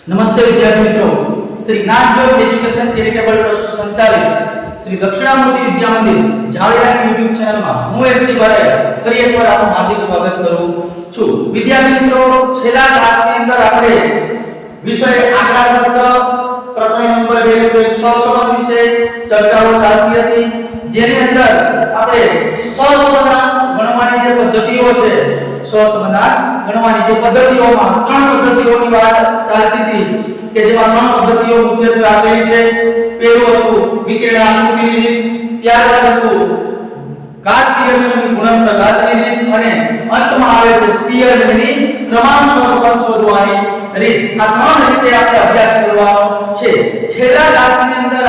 નમસ્તે વિદ્યાર્થી મિત્રો, Shri Gyanjyot education charitable trust સંચાલિત શ્રી દક્ષિણામૂર્તિ વિદ્યા મંદિર ઝાલિયાની યુટ્યુબ ચેનલમાં હું એસટી ભરાયા ફરી એકવાર આપનું હાર્દિક સ્વાગત કરું છું. વિદ્યાર્થી મિત્રો, છેલ્લા ક્લાસની અંદર આપણે વિષય આંકડાશાસ્ત્ર પ્રકરણ નંબર 2 સહસંબંધ વિશે ચર્ચાઓ ચાલતી હતી, જેની અંદર આપણે સહસંબંધ ગણવાની જે પદ્ધતિઓ છે, સહસંબંધ ગણવાની જે પદ્ધતિઓમાં ત્રણ પદ્ધતિઓની વાત ચાલતી હતી કે જેમાં ત્રણ પદ્ધતિઓ મુખ્યત્વે આપેલી છે. પહેલું હતું વિકર્ણ આકૃતિની રીત, ત્યારબાદ હતું કાર્ટિયસની ગુણનપ્રઘાતની રીત અને અંતમાં આવે છે સ્પીયરમેનની ક્રમાંક સહસંબંધ શોધવાની રીત. આ ત્રણ રીતે આપણે અભ્યાસ કરવાનો છે. છેલ્લા ક્લાસની અંદર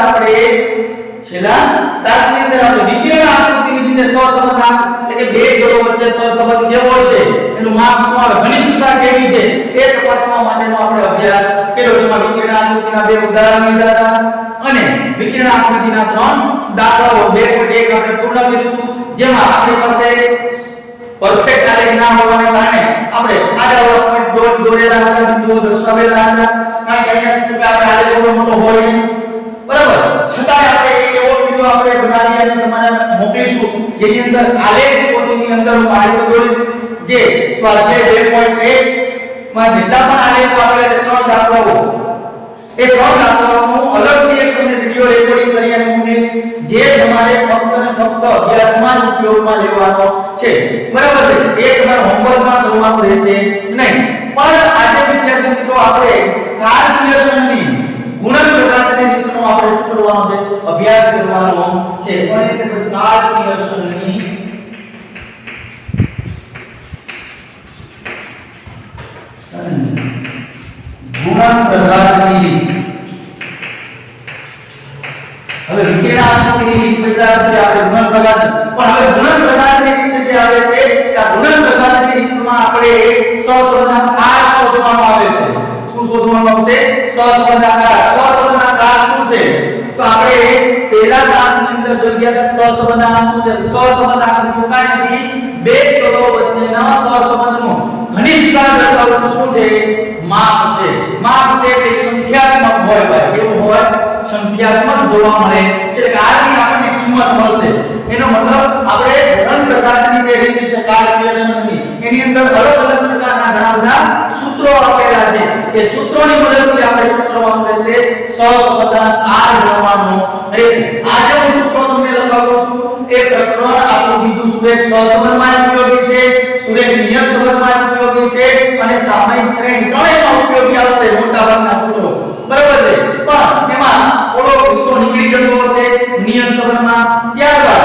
આપણે વિકર્ણ આકૃતિની રીતે સહસંબંધ એટલે કે બે જોડો વચ્ચે સહસંબંધ કેવો છે, એનું માપ શું આવે, ઘનિષ્ઠતા કેવી છે એ તપાસવા માટેનો આપણે અભ્યાસ કર્યો. જેમાં વિકર્ણ આકૃતિના બે ઉદાહરણ લીધા હતા અને વિકર્ણ આકૃતિના ત્રણ દાખલાઓ 2.1 આપણે પૂર્ણ કર્યું હતું, જેમાં આપણી પાસે પરફેક્ટ આલેખ ના હોવાને કારણે આપણે આડા પોઈન્ટ દોરેલા હતા, બિંદુઓ દર્શાવેલા હતા, કારણ કે અહીંયા સુધી આપણે આલેખ બહુ મોટો હોય નહીં, બરાબર. છતાં આપણે એક એવો વિડિયો આપણે બનાવી અને તમારે મોકલીશું જેની અંદર આલેખ પોતેની અંદર હું આલેખ દોરીશ, જે સ્વાધ્યાય 2.1 માં જેટલા પણ આલેખો આપેલા છે, ત્રણ દાખલાઓ, એ ત્રણ દાખલાઓનું અલગથી એક તમને વિડિયો રેકોર્ડિંગ કરી અને મોકલીશ, જે તમારે ફક્ત અને ફક્ત અભ્યાસમાં જ ઉપયોગમાં લેવાનો છે, બરાબર છે. એ તમારે હોમવર્કમાં કરવાનું રહેશે નહીં. પણ આજે વિદ્યાર્થી મિત્રો આપણે કાર્ટિયસની ગુણનપ્રઘાતની રીતનો આપણે શું કરવાનો છે, અભ્યાસ કરવાનો છે. પણ એટલે કાર્ટિયસની ગુણનપ્રઘાતની રીત. હવે વિકર્ણ આકૃતિની રીત બતાવે છે આપણે ગુણનપ્રઘાત, પણ હવે ગુણનપ્રઘાતની રીત જે આવે છે, આ ગુણનપ્રઘાતની રીતમાં આપણે સહસંબંધાકાર શોધવામાં આવે છે. શું શોધવામાં આવશે? સહસંબંધાકાર. સહસંબંધાકાર શું છે? તો આપણે પહેલા ક્લાસની અંદર જોઈ ગયા હતા સહસંબંધાકાર શું છે. સહસંબંધાકાર કાંઈ નથી, બે જોડો વચ્ચેના સહસંબંધનું ઘનિષ્ઠતા દર્શાવવાનું શું છે? માપ છે. માપ છે તે સંખ્યાત્મક હોય, ભાઈ કેવું હોય? સંખ્યાત્મક જોવા મળે છે, કે આની આપણને કિંમત મળશે. એનો મતલબ આપણે ગુણનપ્રઘાતની જે રીત છે કાર્ટિયસની, એની અંદર અલગ અલગ પ્રકારના ઘણા બધા સૂત્રો આપેલા છે. એ સૂત્રોની મદદથી આપણે શું કરવાનું રહેશે? સહસંબંધાકાર ગણવાનું રહેશે. આજે હું સૂત્રો તમને લખાવું છું. એ પ્રકરણ આપણું બીજું સુરેખ સહસંબંધમાં ઉપયોગી છે, સુરેખ નિયમ સંબંધમાં ઉપયોગી છે અને સામાયિક શ્રેણી ત્રણેયમાં ઉપયોગી આવશે મોટાભાગના સૂત્રો, બરાબર છે. પણ એમાં થોડો હિસ્સો નીકળી જતો હશે નિયમ સંબંધમાં. ત્યારબાદ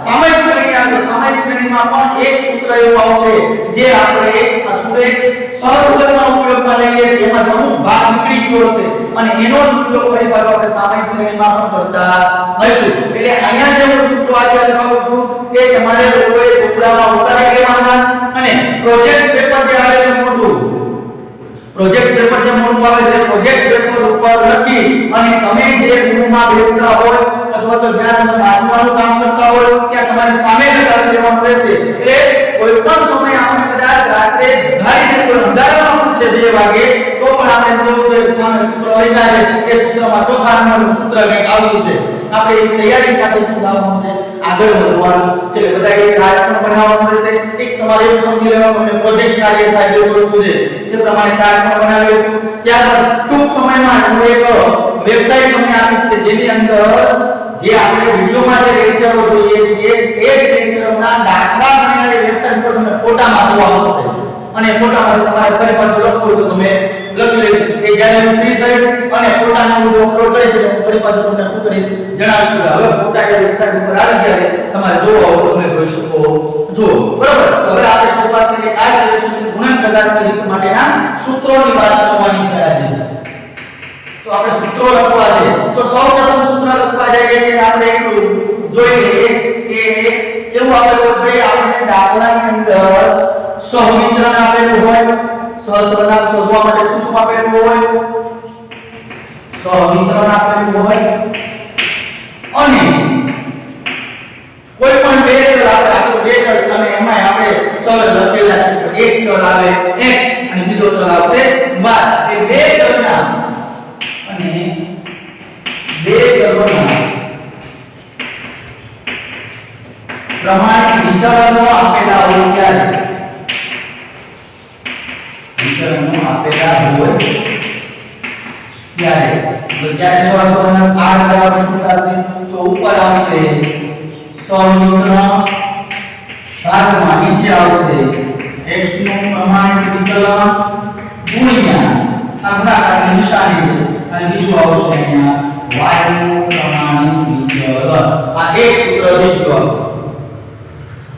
સામાયિક શ્રેણી આવે, સામાયિક શ્રેણીમાં પણ એક સૂત્ર એવું આવશે જે આપણે આ સુરેખ સહસંબંધમાં ઉપયોગમાં લઈએ છીએ, એમાં અમુક ભાગ નીકળી ગયો હશે અને એનો ઉપયોગ ફરી પાછો આપણે સામાયિક શ્રેણીમાં પણ કરતા હોઈશું. એટલે અહીંયા જે હું સૂત્રો આજે લખાવું છું એ તમારે લોકોએ ટુકડામાં ઉતારી લેવાના અને પ્રોજેક્ટ પેપર જે આવે છે મોટું, પ્રોજેક્ટ પેપર જે મોટું આવે છે, પ્રોજેક્ટ પેપર ઉપર લખી અને તમે જે રૂમમાં બેસતા હોય અથવા તો જ્યાં તમે વાંચવાનું કામ કરતા હોય ત્યાં તમારે સામે લગાવી દેવાનું રહેશે. એટલે કોઈ પણ સમય આપણે કદાચ રાત્રે ઘારીને કોઈ અંધારામાં પૂછે 2 વાગે તો પણ આપણે જોવું જોઈએ સામે સૂત્ર લખ્યા છે, એ સૂત્રમાં ચોથા નંબરનું સૂત્ર કંઈક આવતું છે. આપણે એ તૈયારી સાથે શું કરવાનું છે? આગળ વધવાનું છે. બધા એ ચાર્ટ પણ બનાવવાનું રહેશે. એક તમારે એવું સમજી લેવાનું કે પ્રોજેક્ટ કાર્ય સાહેબ જોઈતું છે, એ પ્રમાણે ચાર્ટ પણ બનાવીશું. ત્યારબાદ ટૂંક સમયમાં હું એક વેબસાઈટ તમને આપીશ કે જેની અંદર જે આપણે વિડિયોમાં જે લેક્ચરો જોઈએ છીએ એ લેક્ચરોના દાખલા બનાવીને વેબસાઈટ પર તમને ફોટામાં જોવા મળશે અને ફોટામાં તમારે ફરી પાછું લખવું તો તમે લખી લેશો. એ જ્યારે હું ફ્રી થઈશ અને ફોટાને બધું અપલોડ કરીશ તો ફરી પાછું તમને શું કરીશ જણાવીશું. હવે ફોટા એ વેબસાઈટ ઉપર આવી ગયા છે, તમારે જોવા હોય તમે જોઈ શકો છો, બરાબર. હવે આપણે શરૂઆત કરીએ કાર્ટિયસની ગુણનપ્રઘાતની રીત માટેના સૂત્રોની વાત કરવાની છે આજે. તો આપણે સૂત્રો લખવા છે, તો સૌપ્રથમ સૂત્ર લખવા જઈએ એટલે આપણે એટલું જોઈ લઈએ કે કેવું આપેલું ભાઈ, આપણે દાખલાની અંદર સહવિચરણ આપેલું હોય, સહસંબંધ શોધવા માટે શું શું આપેલું હોય? સહવિચરણ આપેલું હોય અને કોઈ પણ બે ચલ આપણે આખો બે ચલ અને એમાં આપણે ચલ લખેલા છે, એક ચલ આવે x અને બીજો ચલ આવશે y એ બે ચલના અને બે ચલોના પ્રમાણિત વિચલનો આપેલા હોય ત્યારે વિચલનો આપેલા હોય ત્યારે તો ત્યારે સૌપ્રથમ r બરાબર શું થશે તો ઉપર આવશે સૌમિશ્રણ ભાગમાં નીચે આવશે x નું પ્રમાણિત વિચલન ગુણ્યા આ ગુણાકારની નિશાની છે અને બીજું આવશે અહીંયા y નું પ્રમાણિત વિચલન આ એક સૂત્ર થઈ ગયું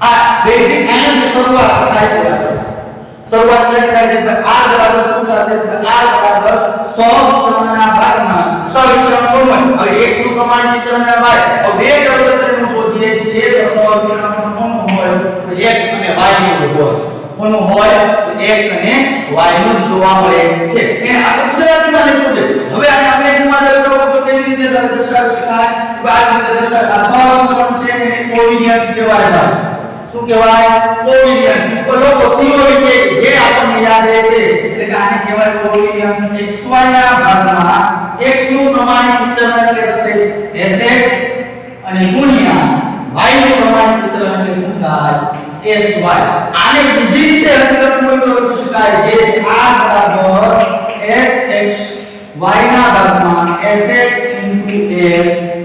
આ બેઝિક એનાલિસિસ શરૂઆત થાય છે શરૂઆત કરી થાય છે r બરાબર શું થશે r બરાબર 100 વિચલનના ભાગમાં સવિકરણ કોમન હવે x નું પ્રમાણિત વિચલન અને y હવે બે ચલ વચ્ચેનું શોધીએ છીએ તો 100 વિચલન કોનું હોય તો x અને y નું હોય કોનું હોય તો x અને y નું જોવા મળે છે એને આપણે ગુજરાતીમાં લખ્યું છે હવે આને આપણે અંગ્રેજીમાં દર્શાવવું તો કેવી રીતે દર્શાવી શકાય તો આ રીતે દર્શાવતા સવિકરણ છે એને કોવિનિયન્સ કહેવાય શું કહેવાય કોવિનિયન્સ તો લોકો COV જે આપણને યાદ રહે છે એટલે કે આને કહેવાય કોવિનિયન્સ xy ના ભાગમાં x નું પ્રમાણિત વિચલન એટલે થશે sx અને ગુણ્યા y નું પ્રમાણિત વિચલન એટલે શું થાય sy આને બીજી રીતે હકીકતમાં લખી શકાય જે r બરાબર sx y ના ભાગમાં sx sy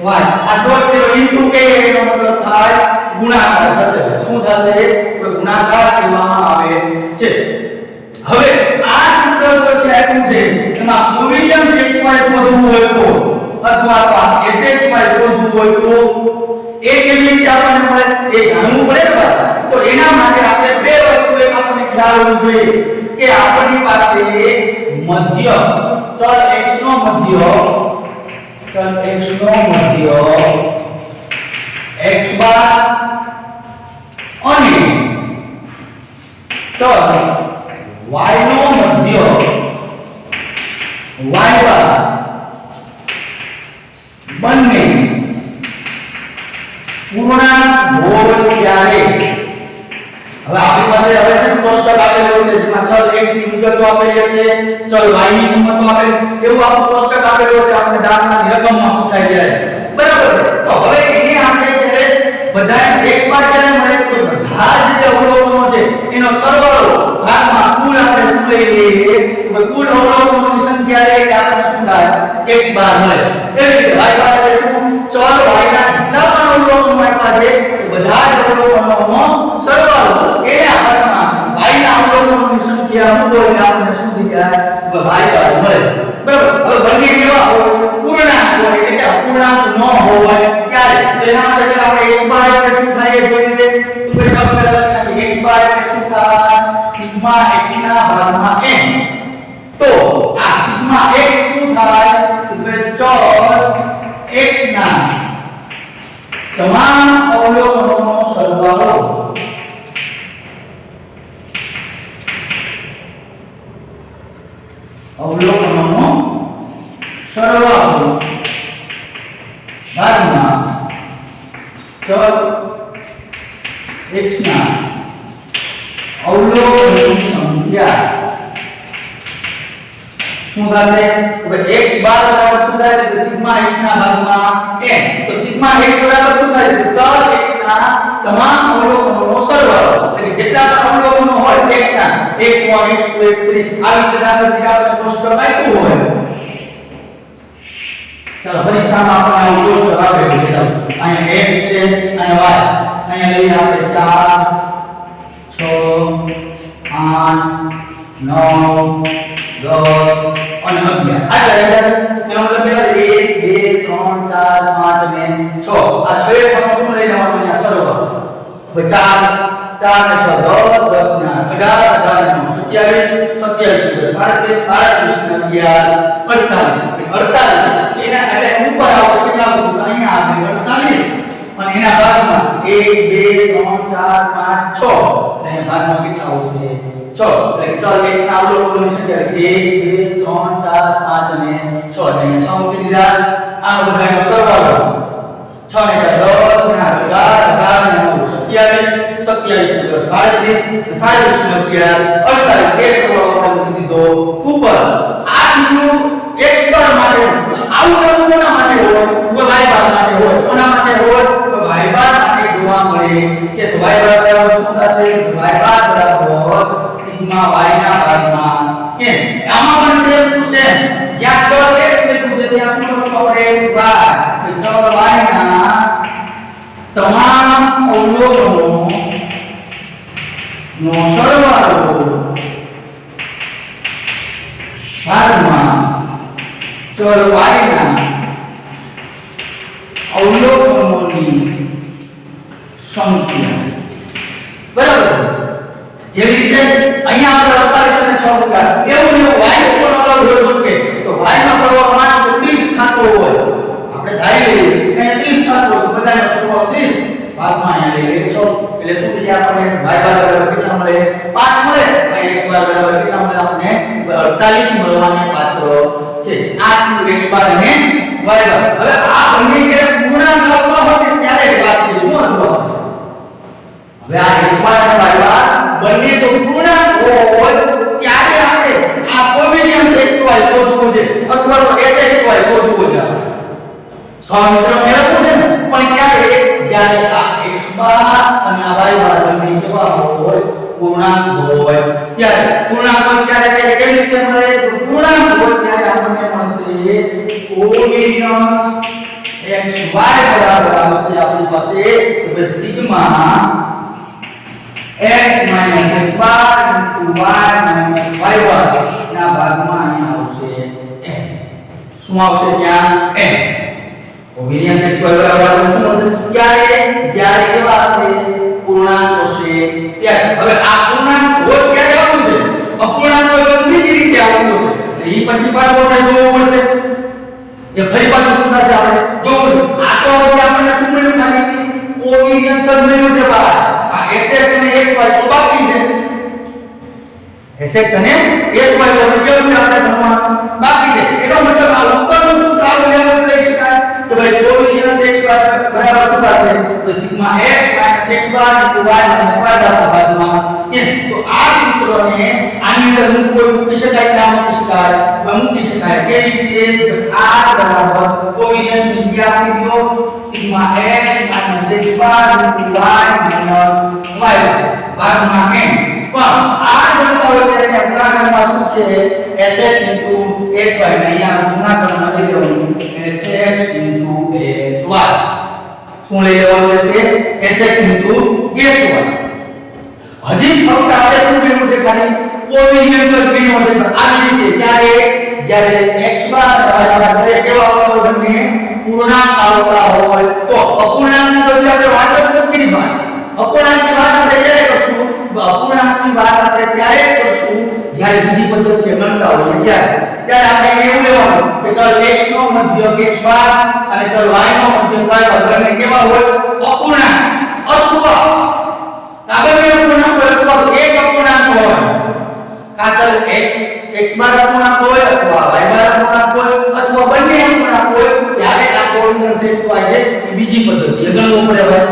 આ ડોટ zero ઇન્ટુ k એનો મતલબ થાય ગુણાકાર થશે શું થશે તો ગુણાકાર કહેવામાં આવે છે હવે આ સૂત્ર તો છે આપ્યું છે એમાં કોવિનિયન્સ xy શોધવું હોય તો અથવા તો sxy શોધવું હોય તો એ કેવી રીતે આપણને મળે એ જાણવું પડે ને તો એના માટે આપણે બે વસ્તુ એક આપણને ખ્યાલ હોવો જોઈએ કે આપણી પાસે મધ્ય ચલ x નો મધ્ય x બાર અને ચલ y નો મધ્ય y બાર બંને પૂર્ણાંક હોય ત્યારે હવે આપણી પાસે હવે છે કોષ્ટક આપેલું છે જેમાં ચલ x ની વિગતો આપેલી છે ચલ y ની કિંમતો આપેલી છે એવું આપણું કોષ્ટક આપેલું છે આપણે દાખલાની રકમમાં પૂછાઈ જાય બરાબર તો હવે એને આપણે જ્યારે બધા x બાર જ્યારે મળે તો બધા જ જે અવલોકનો છે એનો સરવાળો ભાગમાં કુલ આપણે શું લઈ લઈએ તો કુલ અવલોકનોની સંખ્યા લે કે આપણે શું થાય x બાર મળે એવી રીતે y બાર એટલે શું ચલ y ના જેટલા પણ અવલોકનો આપ્યા છે એ બધા જ અવલોકનોનો સરવાળો એને ભાગમાં y ના અવલોકનોની સંખ્યા શું હોય એટલે આપણે શું થઈ જાય y બાર મળે બરાબર હવે બંને કેવા હોય પૂર્ણાંક હોય એટલે કે અપૂર્ણાંક ન હોય ત્યારે તો એના માટે આપણે x બાર એટલે શું થાય એ જોઈએ તો પહેલા આપણે x બાર એટલે શું થાય સિગ્મા x ના ભાગમાં n તો આ સિગ્મા x શું થાય તો ચલ x ના તમામ અવલોકનોનો સરવાળો ભાગમાં ચલ x ના અવલોકનોની સંખ્યા શું થશે તો x બાર બરાબર શું થાય તો સિગ્મા x ના ભાગમાં n તો સિગ્મા x બરાબર શું થાય ચલ x ના તમામ અવલોકનોનો સરવાળો એટલે જેટલા પણ અવલોકનો હોય x ના x1 x2 x3 આવી રીતે દાખલા તરીકે આપણે કોષ્ટક આપ્યું હોય ચાલો પરીક્ષામાં આપણે આ કોષ્ટક આપેલું છે ચાલો અહીંયા x છે અહીંયા y અહીંયા લઈએ આપણે 4 6 8 9 10 અને 11 એનો મતલબ કેટલા છે 1 2 3 4 5 અને 6 આ 6 નો શું લઈ લેવાનું અહીંયા સરવાળો 4 4 ને 6 10 10 ને 8 18 18 ને 9 27 27 ને 38 48 એના એટલે ઉપર આવશે કેટલા આવશે અહીંયા આપણે 48 અને એના ભાગમાં 1 2 3 4 5 6 અને ભાગમાં કેટલા આવશે 6 એટલે ચલ x ના અવલોકનોની સંખ્યા 1 2 3 4 5 અને 6 અહીંયા 6 મૂકી દીધા આનો બધાનો સરવાળો 6 ને 10 ને 18 18 ને 9 27 37 38 બે સરવાળો આપણે મૂકી દીધો ઉપર આ બીજું x બાર માટે આવું કોના માટે હોય y બાર માટે હોય કોના માટે હોય તો y બાર માટે જોવા મળે છે તો y બાર બરાબર શું થશે y બાર બરાબર સિગ્મા y ના ભાગમાં કેમ આમાં પણ સેમ ટુ સેમ જ્યાં ચલ x લીધું છે ત્યાં શું લખશું આપણે y તો ચલ y ના તમામ અવલોકનો નો સરવાળો ભાગમાં ચલ y ના અવલોકનોની સંખ્યા બરાબર જેવી રીતે અહીંયા આપણે 48 અને 6 એવું ને y ઉપર અલગ હોઈ શકે તો y નો સરવાળો માનો કે 30 થતો હોય આપણે ધારી લઈએ કે 30 થતો હોય તો બધાનો સરવાળો 30 ભાગમાં અહીંયા લઈએ 6 એટલે શું થઈ આપણને y બરાબર કેટલા મળે 5 મળે અને x બરાબર કેટલા મળે આપણને 48 મળવાને પાત્ર છે આ x બાર અને y બાર હવે આ બંને કે પૂર્ણાંક લખવા હોય ત્યારે જ વાત કરી શું હતું હવે આ x બાર અને y બાર બંને તો પૂર્ણાંક હોય ત્યારે આપણે આ કોવેરિયન્સ xy શોધવું છે અથવા તો sxy શોધવું છે સમીકરણ મેળવવું છે પણ ક્યારે જ્યારે આ x બાર અને આ y બાર બંને કેવા હોય પૂર્ણાંક હોય ત્યારે પૂર્ણાંક હોય ત્યારે કેવી રીતે મળે પૂર્ણાંક હોય ત્યારે આપણને મળશે કોવેરિયન્સ xy બરાબર આવશે આપણી પાસે તો સિગ્મા x - x બાર * y - y બાર ના ભાગમાં અહીં આવશે n શું આવશે ત્યાં n કોવેરિયન્સ xy બરાબર શું થશે ક્યારે જ્યારે કેવા હશે પૂર્ણાંક હશે ત્યારે હવે આ પૂર્ણાંક હોય ક્યારે આવવું છે અપૂર્ણાંક હોય તો બીજી રીતે આવવું છે એટલે ઈ પછી પાછું આપણે જોવું પડશે એ ફરી પાછું શું થશે આપણે જોવું છે આ તો હવે આપણને શું મળ્યું ખાલી કોવેરિયન્સ જ મળ્યું છે બહાર આ sx અને sy તો બાકી છે sx અને sy તો કેવું છે આપણે ભણવાનું બાકી છે એનો મતલબ આ ઉપરનું સૂત્ર આપણે લેવું લઈ શકાય તો ભાઈ કોવેરિયન્સ xy બરાબર શું થશે તો સિગ્મા x - x બાર * y - y બાર ભાગમાં n તો આ સૂત્રને આની અંદર મૂકી શકાય કે મૂકી શકાય કેવી રીતે r બરાબર કોવેરિયન્સ ની જગ્યા આપી દો સિગ્મા x - x બાર * y - y ભાગમાં n પણ r બનતા હોય ત્યારે ગુણાકારમાં શું છે sx * sy ને અહીંયા ગુણાકારમાં લઈ લેવાનું sx * sy શું લઈ લેવાનું રહેશે sx * sy હજી ફક્ત આપણે શું મેળવવું છે ખાલી કોવેરિયન્સ જ મેળવવું છે પણ આવી રીતે ત્યારે જ્યારે x બાર અને y બાર દરેક કેવા હોય બંને પૂર્ણાંક આવતા હોય તો અપૂર્ણાંકની તો આપણે વાત જ નથી ભાઈ અપૂર્ણાંકની વાત આપણે ક્યારે કરશું અપૂર્ણાંકની વાત આપણે ત્યારે કરશું જ્યારે બીજી પદ્ધતિએ ગણતા હોય ત્યારે આપણે એવું લેવાનું કે ચલ x નો મધ્યક x બાર અને ચલ y નો મધ્યક y બાર બંને કેવા હોય અપૂર્ણાંક અથવા કાબેલ અપૂર્ણાંક હોય અથવા એક અપૂર્ણાંક હોય કાચલ x બાર અપૂર્ણાંક હોય અથવા y બાર અપૂર્ણાંક હોય અથવા બંને અપૂર્ણાંક હોય ત્યારે આ કોવેરિયન્સ xy છે એ બીજી પદ્ધતિ ગણવું પડે ભાઈ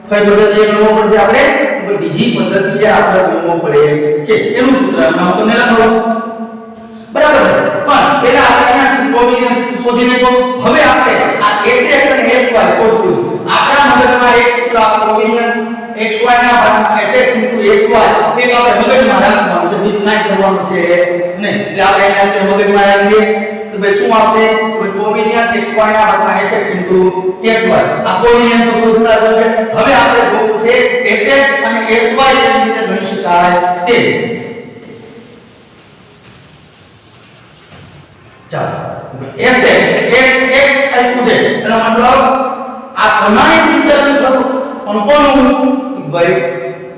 કઈ પદ્ધતિ ગણવું પડશે આપણે બીજી પદ્ધતિ આપણે ગણવું પડે છે એનું સૂત્ર હું તમને લખાવું બરાબર પણ પહેલા આપણે અહીંયા કોવેરિયન્સ શોધીને તો હવે આપણે આ sx અને sy શોધવું આપણા મગજમાં એક સૂત્ર આ કોવેરિયન્સ xy ના ભાગમાં sx * sy એક આપણે મગજમાં રાખવાનું છે બીજું કાઈ કરવાનું છે નહીં એટલે આપણે એને અંદર મગજમાં રાખીએ તો ભાઈ શું આવશે તો કોવેરિયન્સ xy ના ભાગમાં sx * sy આ કોવેરિયન્સ નો સૂત્ર છે હવે આપણે જોવું છે sx અને sy કેવી રીતે ગણી શકાય તે ચાલો sx x આપ્યું છે એનો મતલબ આ પ્રમાણિત વિચલન થતું પણ કોનું ભાઈ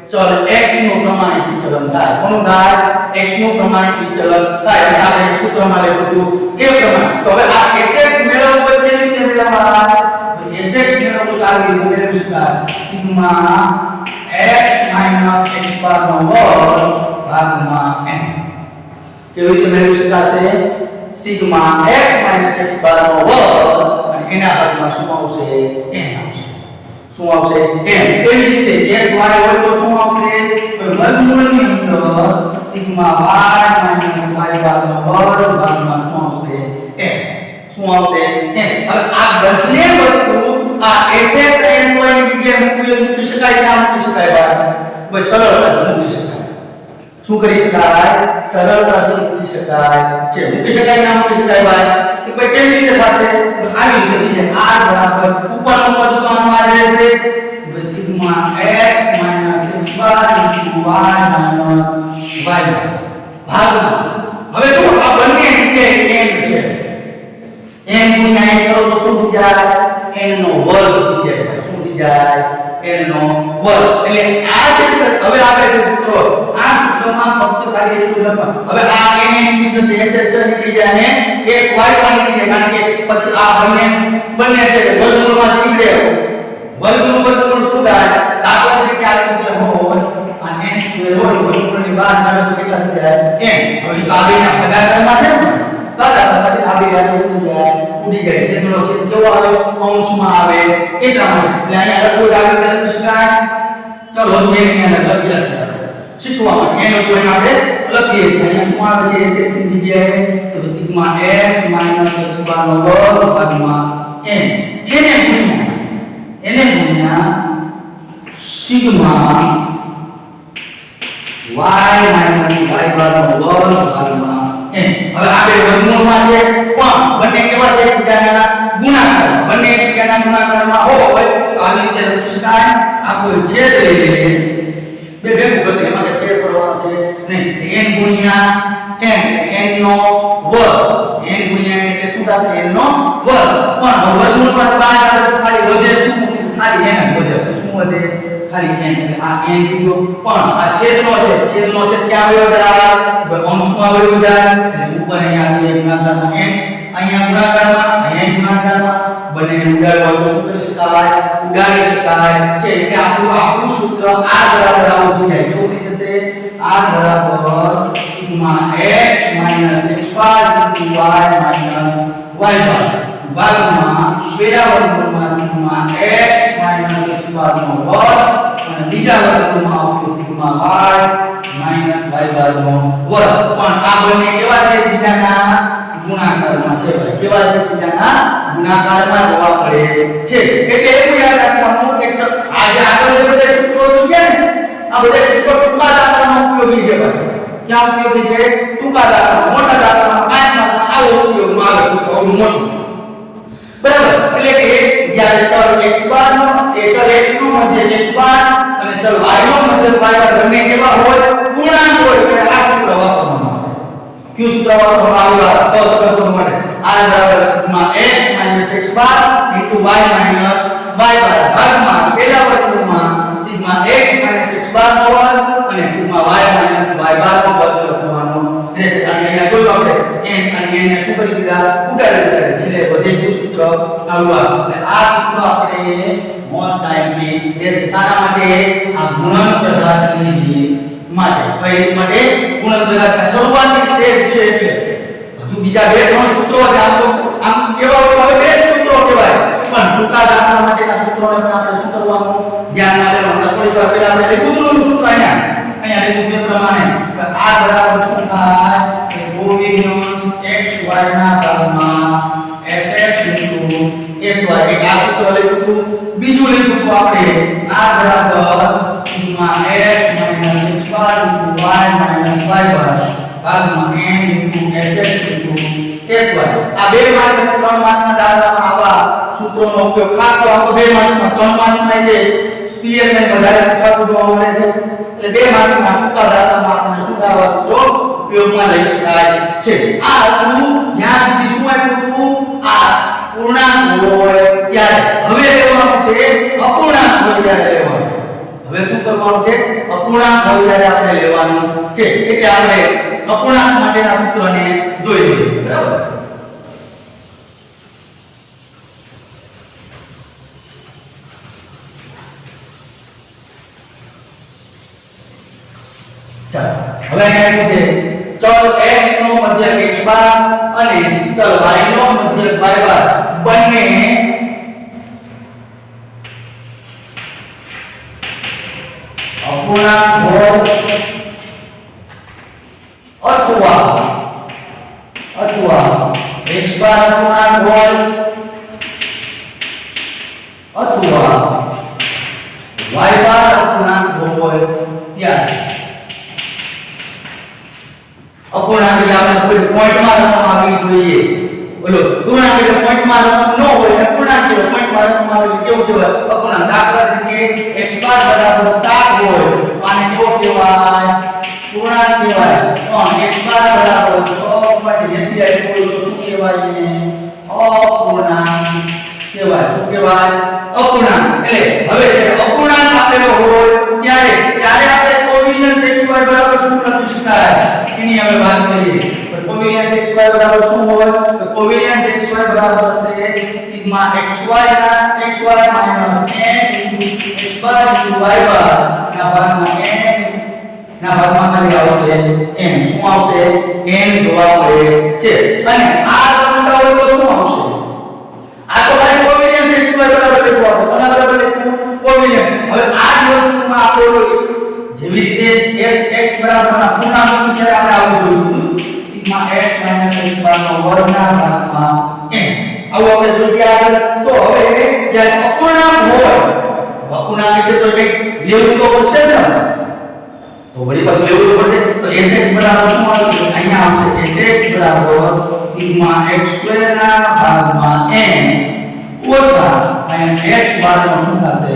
ચલ x નું પ્રમાણિત વિચલન થાય કોનું થાય x નું પ્રમાણિત વિચલન થાય અને આપણે સૂત્રમાં લેવું હતું કે પ્રમાણે તો હવે આ sx મેળવવું હોય કેવી રીતે મેળવવા તો sx મેળવવું તો આવી રીતે મેળવી શકાય સિગ્મા x - x બાર નો વર્ગ ભાગમાં n કેવી રીતે મેળવી શકાશે સિગ્મા x - x બાર નો વર્ગ અને એના ભાગમાં શું આવશે n આવશે શું આવશે m એવી રીતે s y હોય તો શું આવશે તો વર્ગમૂળની અંદર સિગ્મા y y બાર નો વર્ગ ભાગમાં શું આવશે m શું આવશે m હવે આ બંને વસ્તુ આ sx અને sy ની જગ્યાએ મૂકી શકાય કે ના મૂકી શકાય ભાઈ સરળતાથી મૂકી શકાય શું કરી શકાય સરળતાથી મૂકી શકાય છે મૂકી શકાય ના મૂકી શકાય ભાઈ તો ભાઈ કેવી રીતે થશે આવી રીતે થઈ જાય r બરાબર ઉપરનો પદ તો આનો આ રહેશે તો સિગ્મા x x બાર y y ભાગમાં હવે જો આ બંને જગ્યાએ n છે n ગુણ્યા n કરો તો શું થઈ જાય n નો વર્ગ થઈ જાય શું થઈ જાય n નો વર્ગ એટલે આ જે હવે આવે છે સૂત્રો આ સૂત્રમાં ફક્ત ખાલી એટલું લખવાનું હવે આ n નીકળી જશે s નીકળી જાય અને s y પણ નીકળી જાય કારણ કે પછી આ બંને છે વર્ગમૂળમાં નીકળે વર્ગમૂળ શું થાય દાખલા તરીકે આ રીતે હોય આ n સ્ક્વેર હોય વર્ગમૂળની બહાર કાઢો તો કેટલા થઈ જાય n હવે તો આ બેના ભાગાકારમાં છે ને ભાગાકાર પછી આ બે યાદ ઉડી જાય છેદનો છેદ કેવો આવે અંશમાં આવે એટલા માટે એટલે અહીંયા લખો ડાબી તરફ શકાય ચલો મેં અહીંયા લખી નાખ્યા શીખવા માટે એનો કોઈ આપણે લખીએ અહીંયા શું આવે છે s ની જગ્યાએ તો સિગ્મા x x બાર નો વર્ગ ભાગમાં n એને ગુણ્યા સિગ્મા y y બાર નો વર્ગ ભાગમાં n હવે આ બે વર્ગમૂળમાં છે પણ બંને કેવા છે એકબીજાના ગુણાકાર બંને એકબીજાના ગુણાકારમાં હોય તો આવી રીતે લખી શકાય આ કોઈ છેદ લઈ લઈએ બે ભેગું કરી એમાં કે ફેર પડવાનો છે નહીં n ગુણ્યા n નો વર્ગ n ગુણ્યા એટલે શું થશે n નો વર્ગ પણ વર્ગમૂળ પર બહાર આવે તો ખાલી વધે શું ખાલી n જ વધે શું વધે ખાલી n એટલે આ n કીધું પણ આ છેદનો છે ક્યાં આવ્યો બરાબર અંશમાં આવ્યો જાય એટલે ઉપર અહીંયા આવી ગુણાકારમાં n અહીંયા ગુણાકારમાં બંનેને ઉડાડવા તો શું કરી શકાય ઉડાડી શકાય છે એટલે આપણું સૂત્ર r બરાબર આવું થઈ જાય કેવું થઈ જશે r બરાબર સિગ્મા x x બાર y y બાર ભાગમાં પહેલા વર્ગમૂળમાં સિગ્મા x x બાર નો વર્ગ અને બીજા વર્ગમૂળમાં આવશે સિગ્મા y y બાર નો વર્ગ પણ આ બંને કેવા છે બીજાના ગુણાકારમાં છે ભાઈ કેવા છે બીજાના ગુણાકારમાં જોવા મળે છે એટલે એવું યાદ રાખવાનું કે આ જે આગળ જે બધા સૂત્રો જોયા ને આ બધા સૂત્રો ટૂંકા દાખલામાં ઉપયોગી છે ભાઈ ક્યાં ઉપયોગી છે ટૂંકા દાખલામાં મોટા દાખલામાં કાંઈ દાખલામાં આવો ઉપયોગમાં આવે સૂત્રો મોટું બરાબર એટલે કે જ્યારે ચલ x બાર નો ચલ x નો મધ્ય x બાર અને ચલ y નો મધ્ય y બાર બંને કેવા હોય પૂર્ણાંક હોય એટલે આ સૂત્ર વાપરવાનું આવે ક્યુ સૂત્ર વાપરવાનું આવે સહસંબંધો માટે r બરાબર સિગ્મા x x બાર y y બાર ભાગમાં પહેલા વર્ગમૂળમાં સિગ્મા x x બાર નો વર્ગ અને સિગ્મા y y બાર નો વર્ગ લખવાનો રહેશે અને અહીંયા જોયું આપણે n અને n ને શું કરી દીધા ઉડાડી છેલ્લે વધે સૂત્ર આવ્યું એટલે આ સૂત્ર આપણે મોસ્ટ ટાઈમલી રહેશે શાના માટે આ ગુણન પદાર્થની માટે કઈ માટે ગુણન પદાર્થના શરૂઆતની સ્ટેજ છે એટલે હજુ બીજા બે ત્રણ સૂત્રો છે આમ કેવા હોય હવે બે સૂત્રો કહેવાય પણ ટૂંકા દાખલા માટેના સૂત્રોને પણ આપણે શું કરવાનું ધ્યાનમાં લેવાનું થોડી વાર પહેલા આપણે લખ્યું સૂત્ર અહીંયા લખ્યું તે પ્રમાણે આ બરાબર શું થાય કે કોવેરિયન્સ x y ના ભાગમાં sx sy એક આ સૂત્ર લખ્યું બીજું લખ્યું આપણે આ બરાબર સિગ્મા x x બાર y y બાર ભાગમાં n sx sy આ બે માર્ક અને ત્રણ માર્કના દાખલામાં આવા સૂત્રોનો ઉપયોગ ખાસ તો આ બે માર્કમાં ત્રણ માર્કમાં જે સ્પીયર ને વધારે પૂછાતું જોવા મળે છે એટલે બે માર્કના ટૂંકા દાખલામાં આપણે શું આવા સૂત્રો ઉપયોગમાં લઈ શકાય છે આ હતું જ્યાં સુધી શું આપ્યું હતું આ પૂર્ણાંક હોય ત્યારે હવે લેવાનું છે અપૂર્ણાંક હોય ત્યારે લેવાનું હવે શું કરવાનું છે અપૂર્ણાંક હોય ત્યારે આપણે લેવાનું છે એટલે આપણે અપૂર્ણાંક માટેના સૂત્રને જોઈ લઈએ બરાબર હવે અહીંયા છે ચલ x નો મધ્ય x બાર અને ચલ y નો મધ્ય y બાર બંને અપૂર્ણાંક હોય અથવા x બાર અપૂર્ણાંક હોય અથવા y બાર અપૂર્ણાંક હોય ત્યારે અપૂર્ણાંક એટલે આપણે કોઈ પોઈન્ટમાં રકમ આવી જોઈએ. બોલો પૂર્ણાંક એટલે પોઈન્ટમાં રકમ ન હોય અને પૂર્ણાંક એટલે પોઈન્ટમાં રકમ આવે એટલે કેવું કહેવાય? અપૂર્ણાંક. દાખલા તરીકે x બાર બરાબર 7 હોય આને કેવો કહેવાય? પૂર્ણાંક કહેવાય. પણ x બાર બરાબર 6.80 આપ્યું તો શું કહેવાય ને? અપૂર્ણાંક કહેવાય. શું કહેવાય? અપૂર્ણાંક. એટલે હવે જ્યારે અપૂર્ણાંક આપેલો હોય ત્યારે આપણે કોવેરિયન્સ xy બરાબર શું લખી શકાય એની હવે વાત કરીએ. તો કોવેરિયન્સ xy બરાબર શું હોય? તો કોવેરિયન્સ xy બરાબર છે સિગ્મા xy ના xy n x બાર y બાર ના ભાગમાં n ના ભાગમાં ખાલી આવશે n. શું આવશે? n જોવા મળે છે. અને આ લખતા હોય તો શું આવશે? આ તો ખાલી કોવેરિયન્સ xy બરાબર લખવું આવે. કોના બરાબર લખવું? કોવેરિયન્સ. હવે આ જ વસ્તુમાં આપણો જેવી રીતે x બરાબર ના પૂર્ણાંક ત્યારે આપણે આવું જોયું સિગ્મા x x બાર નો વર્ગ ના ભાગમાં n. આવું આપણે જોઈએ આગળ. તો હવે જ્યારે અપૂર્ણાંક હોય, અપૂર્ણાંક છે તો એક લેવું તો પડશે ને, તો વળી પાછું લેવું તો પડશે. તો sx બરાબર શું આવશે? અહીંયા આવશે sx બરાબર સિગ્મા x² ના ભાગમાં n ઓછા અહીંયા x બાર નો શું થશે?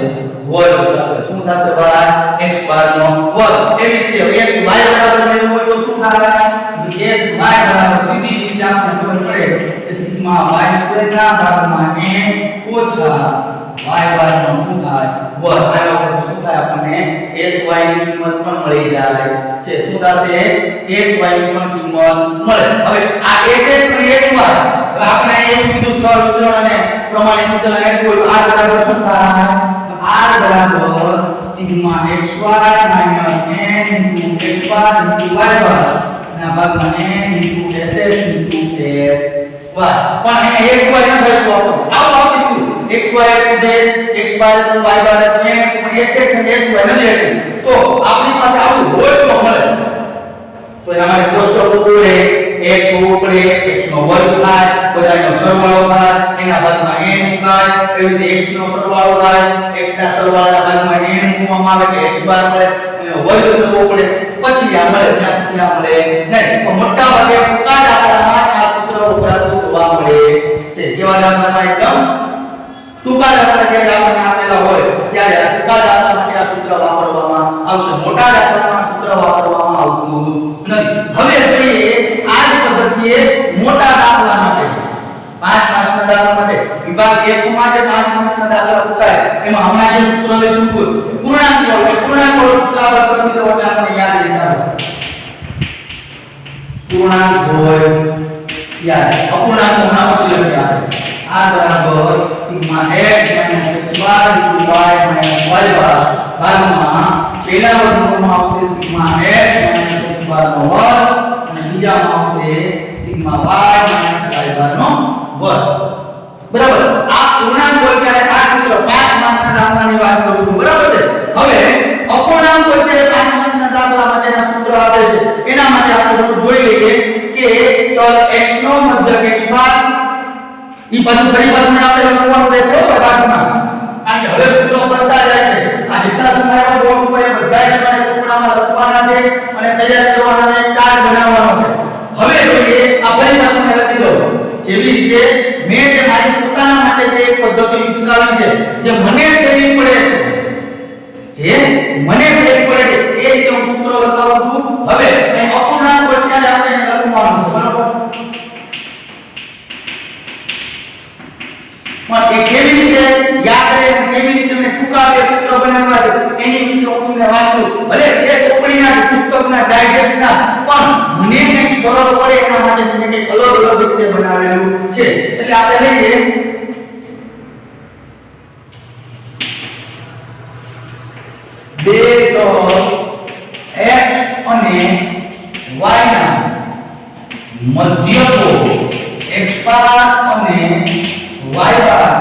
વર્ગ થશે. શું થશે ભાઈ? x બાર નો વર્ગ. એવી રીતે s y બરાબર મેળવવું હોય તો શું થાય? s y બરાબર સીધી રીતે આપણે ખબર પડે કે સિગ્મા y² ના ભાગમાં n ઓછા y બાર નો શું થાય? વર્ગ. આના ઉપર શું થાય? આપણને s y ની કિંમત પણ મળી જાય છે. શું થશે? s y ની પણ કિંમત મળે. હવે આ s x અને s y આપણે એવું કીધું સરળ વિતરણ અને પ્રમાણિત વિતરણ એટલે r બરાબર શું થાય? r બરાબર સિગ્મા xy n x બાર y બાર ના ભાગમાં n sh s y. પણ અહીંયા xy ન થાય તો આવું આવતું xy એટલે x બાર y બાર n પણ sh અને sy નથી આપ્યું. તો આપણી પાસે આવું હોય તો મળે તો એના માટે કોષ્ટક ઉપર x હોવું પડે, x નો વર્ગ થાય, બધાનો સરવાળો થાય, એના ભાગમાં n થાય. એવી રીતે x નો સરવાળો થાય, x ના સરવાળાના ભાગમાં n મૂકવામાં આવે કે x બાર મળે, એનો વર્ગ કરવો પડે, પછી આ મળે. ત્યાં સુધી આ મળે નહીં. તો મોટા ભાગે ટૂંકા દાખલામાં આ સૂત્ર વપરાતું જોવા મળે છે. કેવા દાખલામાં? એકદમ ટૂંકા દાખલા જે આપણને આપેલા હોય ત્યારે ટૂંકા દાખલા માટે આ સૂત્ર વાપરવામાં આવશે. મોટા દાખલામાં આ સૂત્ર વાપરવામાં આવતું નથી. હવે જોઈએ આ જ પદ્ધતિએ મોટા દાખલા માટે 5 માર્ક્સના દાખલા માટે વિભાગ 1 માટે 5 માર્ક્સના દાખલા પૂછાય. એમાં હમણાં જે સૂત્ર લખ્યું હતું પૂર્ણાંક હોય, પૂર્ણાંક વાળું સૂત્ર આપણે મિત્રો એટલે આપણે યાદ રાખો. પૂર્ણાંક હોય ત્યારે અપૂર્ણાંક હમણાં પછી લખી આપણે r બરાબર સિગ્મા x x બાર y y બાર ભાગમાં પહેલા વર્ગમૂળમાં આવશે સિગ્મા x x બાર નો વર્ગ અને બીજામાં આવશે સિગ્મા y y બાર નો વર્ગ. બરાબર. આ પૂર્ણાંક હોય ત્યારે આ સૂત્ર 5 માર્કના દાખલાની વાત કરું છું. બરાબર છે. હવે અપૂર્ણાંક હોય ત્યારે 5 માર્કના દાખલા માટેના સૂત્ર આપે છે. એના માટે આપણે થોડું જોઈ લઈએ કે ચલ x નો મધ્યક x બાર ઈ પાછું ફરી પાછું આપણે લખવાનું રહેશે બાજુમાં. કારણ કે હવે સૂત્રો બનતા જાય છે. આ જેટલા તમારા બોર્ડ ઉપર બધાય તમારે ટુકડામાં લખવાના છે અને તૈયાર કરવાના છે, ચાર્ટ બનાવવાનો છે. હવે જોઈએ આ ફરી પાછું લખી દો. જેવી રીતે મેં જે મારી પોતાના માટે જે પદ્ધતિ વિકસાવી છે, જે મને સહેલી પડે છે, એ રીતે હું સૂત્ર લખાવું છું. હવે અહીં અપૂર્ણાંક હોય ત્યારે આપણે લખવાનું છે. બરાબર. પણ એ કેવી રીતે યાદ રહે, કેવી રીતે મેં ટૂંકા બે સૂત્ર બનાવવા છે એની વિશે હું તમને વાત કરું. ભલે છે ચોપડીના પુસ્તકના ડાયજેસ્ટના, પણ મને કંઈક સરળ પડે એના માટે મેં કંઈક અલગ રીતે બનાવેલું છે. એટલે આપણે લઈએ બે ચલ x અને y ના મધ્યકો x બાર અને y બાર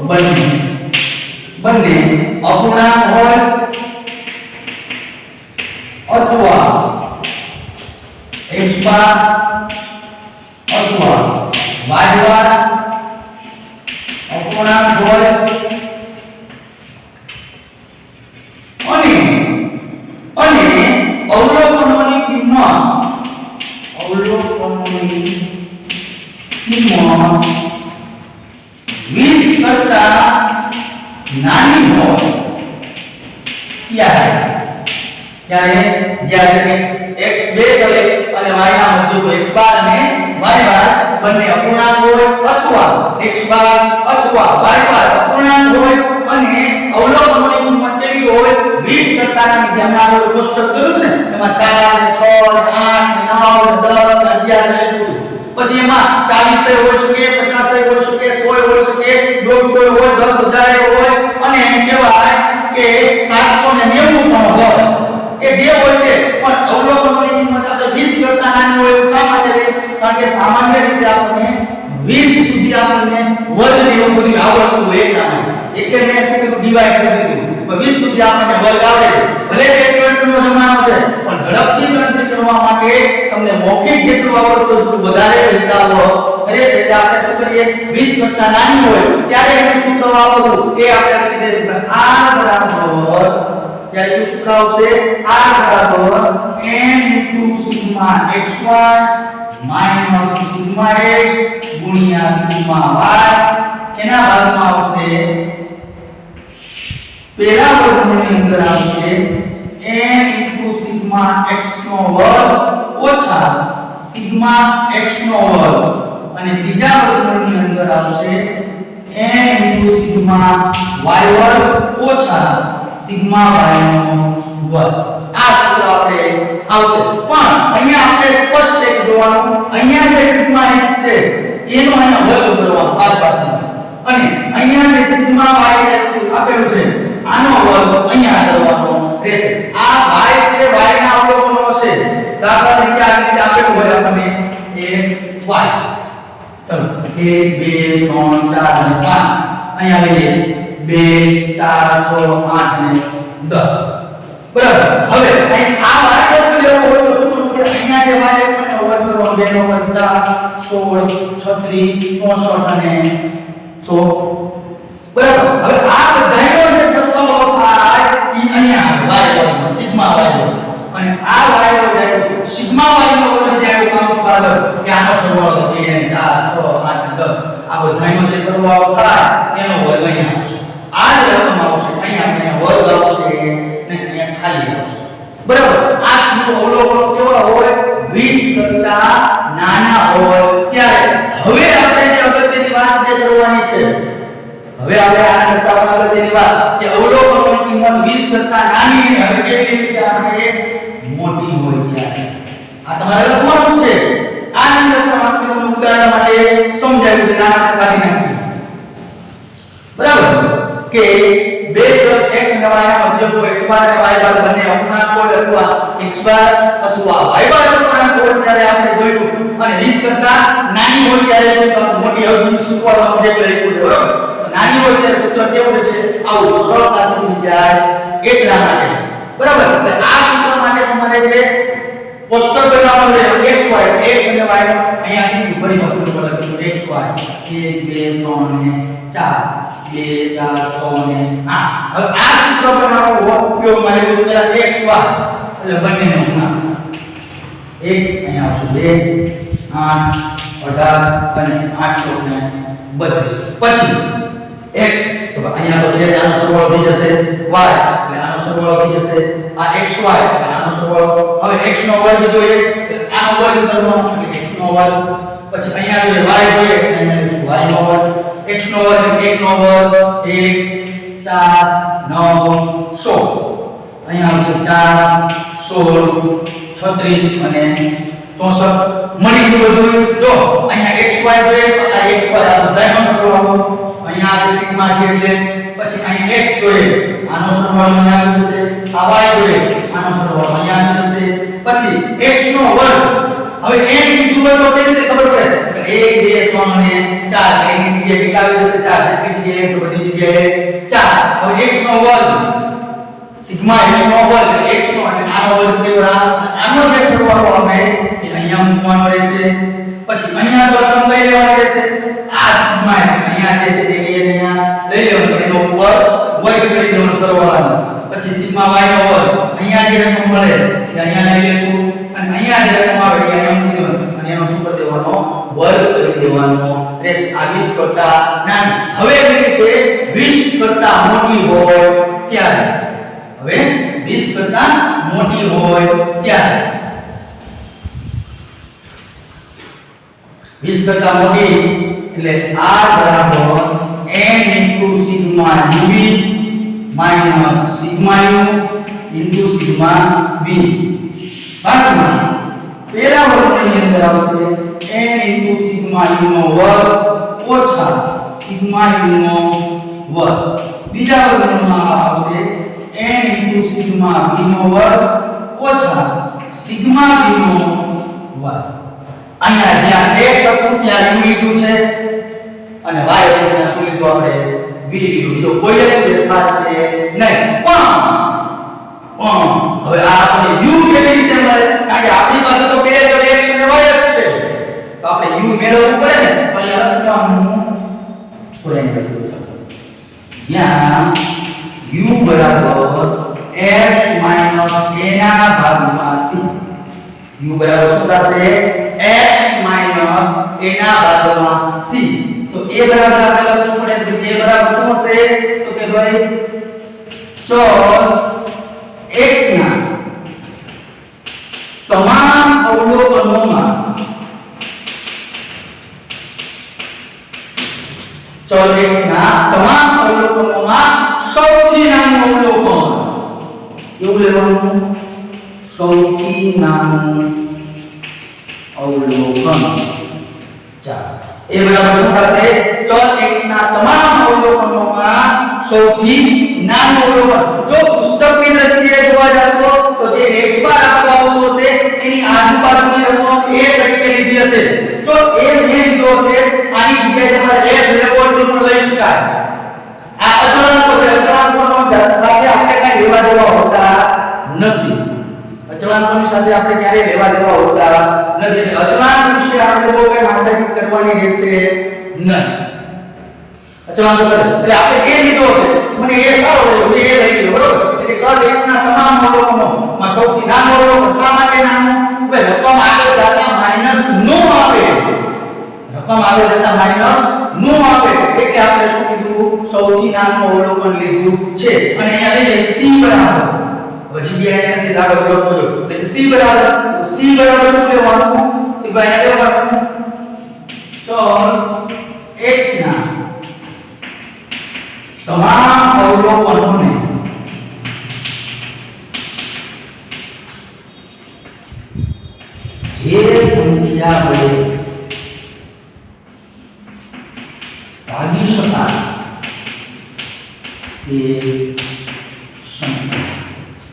બંને બંને અપૂર્ણાંક હોય અથવા x બાર અથવા y બાર અપૂર્ણાંક હોય અને અવલોકનોની કિંમત 20 કરતા નાની હોય ત્યારે જ્યારે x બે ચલ x અને y ના મધ્યકો x બાર અને y બાર બંને અપૂર્ણાંક હોય અથવા x બાર અથવા y બાર અપૂર્ણાંક હોય અને અવલોકનોની કિંમત કેવી હોય 20 કરતા નાની. જેમ આપણે કોષ્ટક કર્યું ને એમાં 4 ને 6 ને 8 ને 9 ને 10 ને 11 ને બધું પછી એમાં 40 હોઈ શકે 50 હોઈ શકે 100 હોઈ શકે 150 હોય 10000 હોય અને એમ કહેવાય કે 790 પણ હોય કે જે હોય તે પણ અવલોકનોની કિંમત આપણે 20 કરતા નાની હોય એવું શા માટે છે? કારણ કે સામાન્ય રીતે આપણે 20 સુધી આપણને વર્ગ એવું બધું આવડતું હોય એટલા માટે એટલે મેં શું કીધું ડિવાઇડ કરી દીધું 20 સુધી આપણને વર્ગ આવડે છે. ભલે કેલ્ક્યુલેટરનો જમાનો છે પણ ઝડપથી ગણતરી કરવા માટે તમને મૌખિક જેટલું આવડતું એટલું વધારે વિતાવો રહેશે. એટલે આપણે શું કરીએ 20 કરતા નાની હોય ત્યારે એનું સૂત્ર વાપરવું એ આપણે કીધું r બરાબર ત્યારે શું સૂત્ર આવશે r બરાબર n sigma xy minus sigma x ગુણ્યા સિગ્મા y એના ભાગમાં આવશે પહેલા વર્ગમૂળની અંદર આવશે n સિગ્મા x નો વર્ગ ઓછા સિગ્મા x નો વર્ગ અને બીજા વર્ગમૂળની અંદર આવશે n સિગ્મા y વર્ગ ઓછા સિગ્મા y નો વર્ગ. આ સૂત્ર આપણે આવશે પણ અહીંયા આપણે સ્પષ્ટ એક જોવાનું અહીંયા જે સિગ્મા x છે એનો અહીંયા વર્ગ કરવાનો બાદબાકી અને અહીંયા જે સિગ્મા y આપેલું છે આનો વર્ગ અહીંયા કરવાનો રહેશે. આ y છે y ના અવલોકનો છે દાખલા તરીકે આ રીતે આપેલું હોય આપણને a y ચલો 1 2 3 4 અને 5 અહીંયા લઈએ 2 4 6 8 અને 10 બરાબર. હવે અહીં આ y વર્ગ લેવો હોય તો શું કરવું પડે? અહીંયા જે y મને વર્ગ કરવાનો 2 નો વર્ગ 4 16 36 64 અને 100 બરાબર. હવે આ બધાનો જે સરવાળો થાય ઈ અહીંયા y વર્ગ સિગ્મા y વર્ગ અને આ y વર્ગ સિગ્મા y નો વર્ગ જે આવ્યો કાઉન્સ બરાબર કે આનો સરવાળો 2 4 6 8 10 આ બધાનો જે સરવાળો થાય એનો વર્ગ અહીંયા આવશે. આ જ રકમ આવશે અહીંયા વર્ગ આવશે ને અહીંયા ખાલી આવશે બરાબર. આ નો અવલોકનો કેવા હોય 20 કરતા નાના હોય ત્યારે હવે આપણે જે અગત્યની વાત જે કરવાની છે હવે આપણે આના કરતા પણ અગત્યની વાત કે અવલોકનોની કિંમત 20 કરતા નાની હવે કેવી છે આપણે મોટી હોય ત્યારે આ તમારે લખવાનું છે. આ અંદર આપણે તમને ઉદાહરણ માટે સમજાવ્યું છે નાના કાઢી નાખી બરાબર કે બે ચલ x અને y ના મધ્યકો x બાર અને y બાર બંને અપૂર્ણાંક હોય અથવા x બાર અથવા y બાર અપૂર્ણાંક હોય ત્યારે આપણે જોયું અને 20 કરતા નાની હોય ત્યારે મોટી અવધિ શીખવાનું જે લખ્યું છે બરાબર. નાની હોય ત્યારે સૂત્ર કેવું રહેશે આવું સરળતાથી જાય એટલા માટે બરાબર. એટલે આ સૂત્ર માટે તમારે જે કોષ્ટક બનાવવાનું છે x y x અને y અહીંયાથી ઉપરની વસ્તુ પર લખ્યું x y 1 2 3 અને 4 2 4 6 અને 8. હવે આ સૂત્ર બનાવવાનો ઉપયોગમાં લેવું પેલા x y એટલે બંનેનો ગુણાકાર 1 અહીંયા આવશે 2 8 18 અને 8 ચોક ને 32 પછી x તો અહીંયા તો છે આનો સરવાળો થઈ જશે y એટલે આનો સરવાળો થઈ જશે આ xy એટલે આનો સરવાળો હવે x નો વર્ગ જોઈએ તો આનો વર્ગ કરવાનો એટલે x નો વર્ગ પછી અહીંયા જોઈએ y જોઈએ એટલે અહીંયા લઈશું y નો વર્ગ x નો વર્ગ 1 નો વર્ગ 1 4 9 16 અહીંયા આવશે 4 16 36 અને 64 મળી ગયું બધું. જો અહીંયા xy જોઈએ તો આ xy આ બધાનો સરવાળો અહીંયા આ સિગ્મા છે એટલે પછી અહીં x જોઈએ આનો સરવાળો અહીંયા આવશે આ y જોઈએ આનો સરવાળો અહીંયા આવશે પછી x નો વર્ગ હવે n કીધું હોય તો કેવી રીતે ખબર પડે? 1 2 3 ને 4 એની જગ્યાએ કેટલા આવી જશે? 4 એટલી જગ્યાએ તો બધી જગ્યાએ 4. હવે x નો વર્ગ સિગ્મા x નો વર્ગ x નો અને આનો વર્ગ કેવો? આનો જે સરવાળો આવે એ અહીંયા મૂકવાનો રહેશે. પછી અહીંયા તો રકમ લઈ લેવાની રહેશે. આ સિગ્મા x અહીંયા જે છે તે અહીંયા લઈ લેવાનું, એનો ઉપર વર્ગ કરી દેવાનો સરવાળાનો. પછી સિગ્મા y નો વર્ગ અહીંયા જે રકમ મળે તે અહીંયા લઈ લેશું અને અહીંયા જે રકમ આવે એ અહીંયા મૂકી દેવાનું અને એનો શું કરી દેવાનો? વર્ગ કરી દેવાનો રહેશે. આ 20 કરતા નાની. હવે એટલે છે 20 કરતા મોટી હોય ત્યારે. હવે 20 કરતા મોટી હોય ત્યારે 20 કરતા મોટી એટલે r બરાબર n sigma uv minus sigma u sigma v. બાદમાં પહેલા વર્ગની અંદર આવશે n સિગ્મા u નો વર્ગ ઓછા સિગ્મા u નો વર્ગ. બીજા વર્ગમાં આવશે n સિગ્મા v નો વર્ગ ઓછા સિગ્મા v નો વર્ગ. અહીંયા જ્યાં x હતું ત્યાં u લીધું છે અને y હતું ત્યાં શું લીધું? આપણે v લીધું. બીજો કોઈ જ ફેરફાર છે નહીં. પણ હવે આ આપણે u કેવી રીતે મળે? કારણ કે આપણી પાસે તો બે જ x અને y જ છે, તો આપણે u મેળવવું પડે ને. તો અહીંયા લખવાનું છોડાઈ ગયું છે જ્યાં u બરાબર x માઈનસ a ના ભાગમાં c. u બરાબર શું થશે? x માઈનસ a ના ભાગમાં c. તો a બરાબર આપણે લખવું પડે. તો a બરાબર શું હશે? તો કે ભાઈ ચલ x ના તમામ અવલોકનોમાં ચલ x ના તમામ અવલોકનોમાં સૌથી નાનું અવલોકન એવું લેવાનું. સૌથી નાનું અવલોકન. ચાલો એ બરાબર શું થશે? ચલ x ના તમામ અવલોકનોમાં સૌથી નાનું અવલોકન. જો પુસ્તકની દ્રષ્ટિએ જોવા જાશો તો જે x બાર આપવામાં આવતો છે એની આજુબાજુની રકમ a તરીકે લીધી હશે. જો a મેં લીધો છે આની જગ્યાએ તમારે f લેવો હોય તો પણ લઈ શકાય. આ અચળાંકો છે. અચળાંકોનો સાથે આપણે કઈ લેવા દેવા હોતા નથી. અચળાંકોની સાથે આપણે ક્યારે લેવા દેવા હોતા નથી. એટલે અચળાંક વિશે આપણે બહુ કઈ માથાકૂટ કરવાની રહેશે નહીં. અચળાંકો છે એટલે આપણે a લીધો છે, મને a સારો લાગ્યો, મેં a લઈ લીધો, બરોબર? એટલે ચલ x ના તમામ અવલોકનોમાં સૌથી નાનું અવલોકન. શા માટે નાનું? હવે રકમ આગળ જતા માઈનસ નો આવે. રકમ આગળ જતા માઈનસ નો આવે એટલે આપણે શું કીધું? સૌથી નાનું અવલોકન લીધું છે. અને અહીંયા લઈએ c બરાબર. જગ્યાએ નથી દાખલો કરતો જો એટલે c બરાબર શું લેવાનું? તો ભાઈ આ લેવાનું ચલ x ના તમામ અવલોકનોને જે સંખ્યા વડે ભાગી શકાય તે સંખ્યા.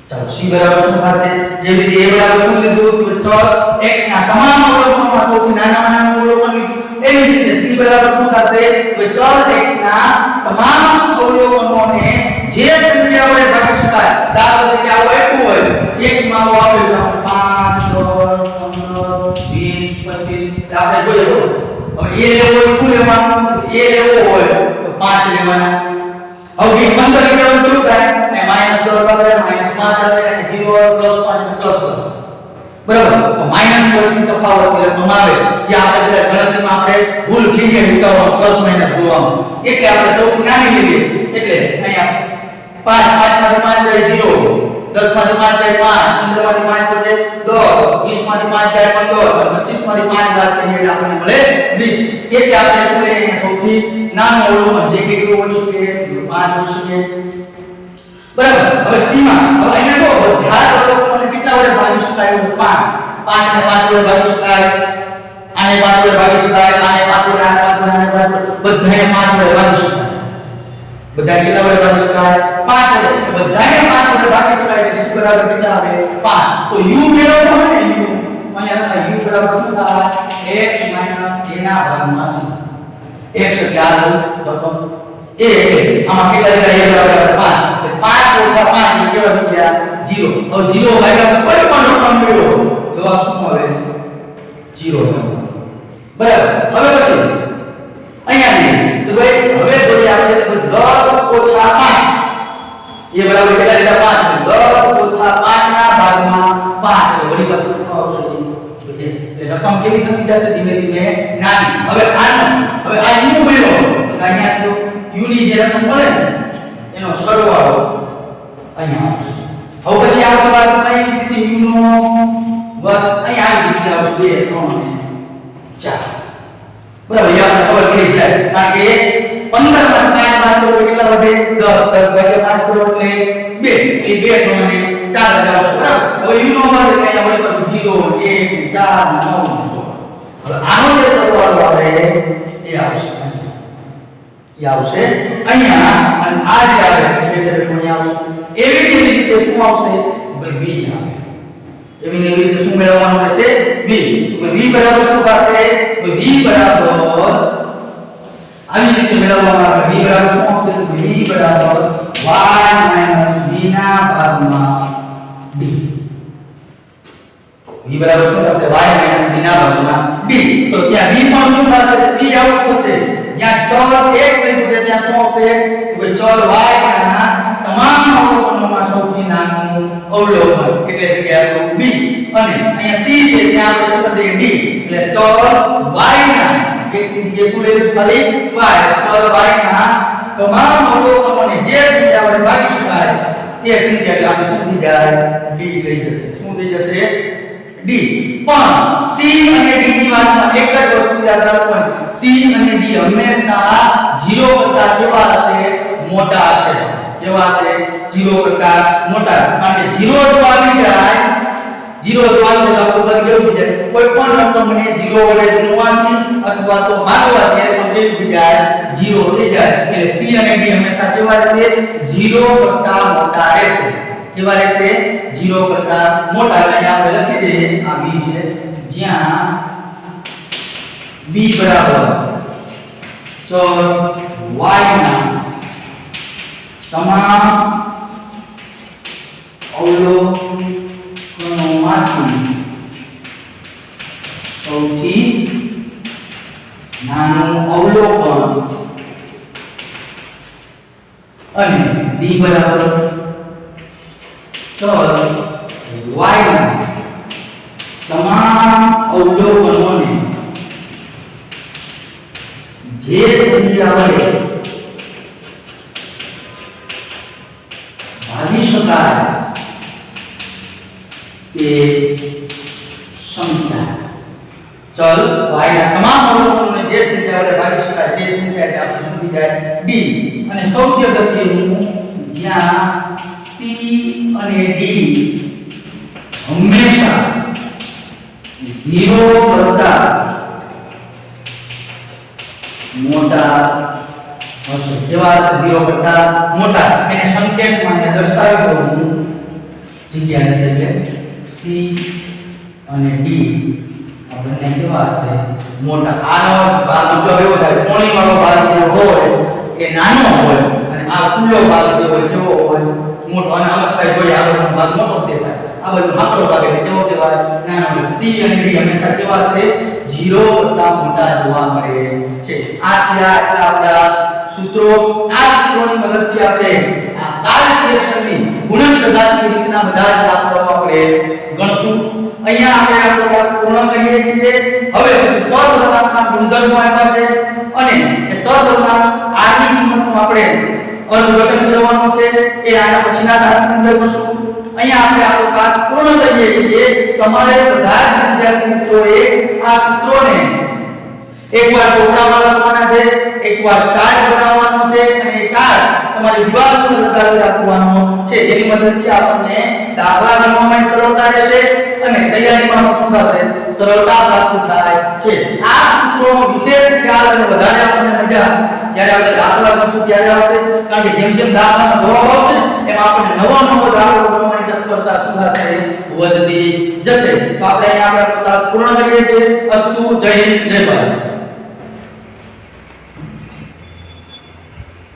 ચાલો c બરાબર શું થશે? જેવી રીતે a બરાબર શું લીધું? તો ચલ x ના તમામ અવલોકનોમાં સૌથી નાનામાં નાનું અવલોકન લીધું. એવી રીતે c બરાબર શું થશે? તો ચલ x ના તમામ અવલોકનોને જે સંખ્યા વડે ભાગી શકાય. દાખલા તરીકે આવો આપ્યું હોય x માં આવો આપ્યો 5 10 15 20 25 આપણે જોઈએ તો હવે a લેવો હોય શું લેવાનું? a લેવો હોય તો 5 લેવાના. હવે 15 લેવાનું શું થાય? -10 આવે, -5 આવે અને 0 +5 બરાબર. તો માઈનસ પ્લસ ની તફાવત એટલે કમાવે જે આપણે ગણતરીમાં આપણે ભૂલ થઈ ગઈ ઉતારવા પ્લસ માઈનસ જોવામાં, એટલે આપણે સૌથી નાની લીધી. એટલે અહીંયા 5 માંથી 5 જાય 0, 10 માંથી 5 જાય 5, 15 માંથી 5 જાય 10, 20 માંથી 5 જાય 15, 25 માંથી 5 બાદ કરીએ એટલે આપણને મળે 20. એટલે આપણે શું લઈએ? અહીંયા સૌથી નાનું અવલોકન જે કેટલું હોઈ શકે? 5 હોઈ શકે. બરાબર. હવે સીમા હવે અહીંયા જો બધા અવલોકનોને કેટલા વડે ભાગી શકાય? 5 ને 5 વડે ભાગી શકાય, આને 5 વડે ભાગી શકાય, આને 5 વડે, આને 5 વડે, આને 5 વડે, બધાને 5 વડે ભાગી શકાય. બધા કેટલા વડે ભાગી શકાય? 5 વડે. બધાને 5 વડે ભાગી શકાય એટલે c બરાબર કેટલા આવે? 5. તો u મેળવવો હોય ને u અહીંયા લખાય u બરાબર શું થાય x - a ના ભાગમાં c x એટલે આ રકમ a એટલે આમાં કેટલા જગ્યા a બરાબર 5 5 - 5 એટલે કેટલા થયા 0 હવે 0 ભાગ્યા કોઈ પણ રકમ મેળવો જવાબ શું આવે 0 બરાબર હવે પછી અહીંયા તો ભાઈ હવે જોઈએ આપણે 10 - 5 એ બરાબર કેટલા થયા 5 10 - 5 ના ભાગમાં 5 એટલે વળી પાછું શું આવશે એટલે રકમ કેવી થતી જશે ધીમે ધીમે નાની હવે આ u મેળવો તો અહીંયા તો u ની જે રકમ મળે ને એનો સરવાળો અહીંયા આવશે હવે પછી આવશે વાત કઈ રીતે u નો વર્ગ અહીંયા આવી રીતે આવશે 2 3 અને 4 બરાબર યાદ ખબર પડી જાય કારણ કે 15 માં 5 બાદ કરો કેટલા વધે 10 10 ભાગ્યા 5 કરો એટલે 2 એ 2 3 અને 4 આવશે બરાબર હવે u નો વર્ગ અહીંયા મળે તો 0 1 4 9 16 હવે આનો જે સરવાળો આવે એ આવશે અહીંયા અને આ જે આવે એટલે જે કોણ આવશે એવી રીતે શું આવશે ભાઈ v આવે એવી રીતે શું મેળવવાનું રહેશે v તો v બરાબર શું થશે તો v બરાબર આવી રીતે મેળવવામાં આવે v બરાબર શું આવશે તો v બરાબર y - b ના ભાગમાં d v બરાબર શું થશે y - b ના ભાગમાં d તો ત્યાં v પણ શું થશે v આઉટ થશે જ્યાં ચલ x લીધું છે ત્યાં શું આવશે તો ચલ y ના તમામ અવલોકનોમાં સૌથી નાનું અવલોકન એટલે કે આપણું b અને અહીંયા c છે ત્યાં આપણે શું કરીએ d એટલે ચલ y ના x ની જગ્યાએ શું લઈશું ખાલી y ચલ y ના તમામ અવલોકનોને જે સંખ્યા વડે ભાગી શકાય તે સંખ્યા એટલે આપણે શું થઈ જાય d થઈ જશે શું થઈ જશે d પણ c અને d ની વાતમાં એક જ વસ્તુ યાદ રાખવાની c અને d હંમેશા 0 કરતા કેવા હશે મોટા હશે કેવા હશે 0 કરતા મોટા કારણ કે 0 જો આવી જાય 0 જો આવે તો આપણું વર્ગ કેવું થઈ જાય કોઈ પણ રકમને 0 વડે ગુણવાથી અથવા તો ભાગવાથી એ પણ કેવું થઈ જાય 0 થઈ જાય એટલે c અને d હંમેશા કેવા રહેશે 0 કરતા મોટા રહેશે કેવા રહેશે 0 કરતા મોટા એટલે આપણે લખી દઈએ આ b છે જ્યાં b બરાબર ચલ y ના તમામ અવલોકનોમાંથી સૌથી નાનું અવલોકન અને d બરાબર ચલ y ના તમામ અવલોકનોને જે સંખ્યા વડે ભાગી શકાય તે સંખ્યા ચલ y ના તમામ અવલોકનોને જે સંખ્યા વડે ભાગી શકાય તે સંખ્યા એટલે આપણે શું થઈ જાય d અને સૌથી અગત્યનું જ્યાં c અને d હંમેશા 0 કરતા મોટા હશે કેવા હશે 0 કરતા મોટા એને સંકેતમાં દર્શાવી દઉં હું જગ્યા એટલે c અને d આ બંને કેવા હશે મોટા આનો ભાગ મતલબ એવો થાય કોણી વાળો ભાગ જે હોય એ નાનો હોય અને આ ખુલ્લો ભાગ જે હોય કેવો હોય મોટો અને અવસ્થાય હોય આગળનો ભાગ મોટો દેખાય આ બધું આપણો ભાગ એટલે કેવો કહેવાય નાનો c અને d હંમેશા કેવા છે 0 કરતા મોટા જોવા મળે છે આ થયા એટલે આપણા સૂત્રો આ સૂત્રોની મદદથી આપણે આ કાર્યક્ષમની ગુણન પ્રદાનની રીતના બધા જ દાખલાઓ આપણે ગણશું અહીંયા આપણે આપણો ક્લાસ પૂર્ણ કરીએ છીએ હવે સહસંબંધના ગુણધર્મો આપ્યા છે અને એ સહસંબંધ r ની કિંમતનું આપણે અર્થઘટન કરવાનું છે એ આના પછીના ક્લાસની અંદર કરશું અહીંયા આપણે આપણો ક્લાસ પૂર્ણ કરીએ છીએ તમારે બધા જ વિદ્યાર્થી મિત્રોએ આ સૂત્રોને એકવાર ચોપડામાં લખવાના છે એકવાર ચાર્ટ બનાવવાનો છે અને એ ચાર્ટ તમારી દિવાલ પર લગાવી રાખવાનો છે જેની મદદથી આપણને દાખલા ગણવામાં સરળતા રહેશે અને તૈયારીમાં શું થશે સરળતા પ્રાપ્ત થાય છે આ સૂત્રોનો વિશેષ ખ્યાલ અને વધારે આપણને મજા જ્યારે આપણે દાખલા ગણશું ત્યારે આવશે કારણ કે જેમ જેમ દાખલાનો જવાબ આવશે એમ આપણે નવો દાખલો ગણવાની તત્પરતા શું થશે? વધતી જશે. તો આપણે અહીંયા આપણા ક્લાસ પૂર્ણ કરીએ છીએ. અસ્તુ. જય હિન્દ, જય ભારત.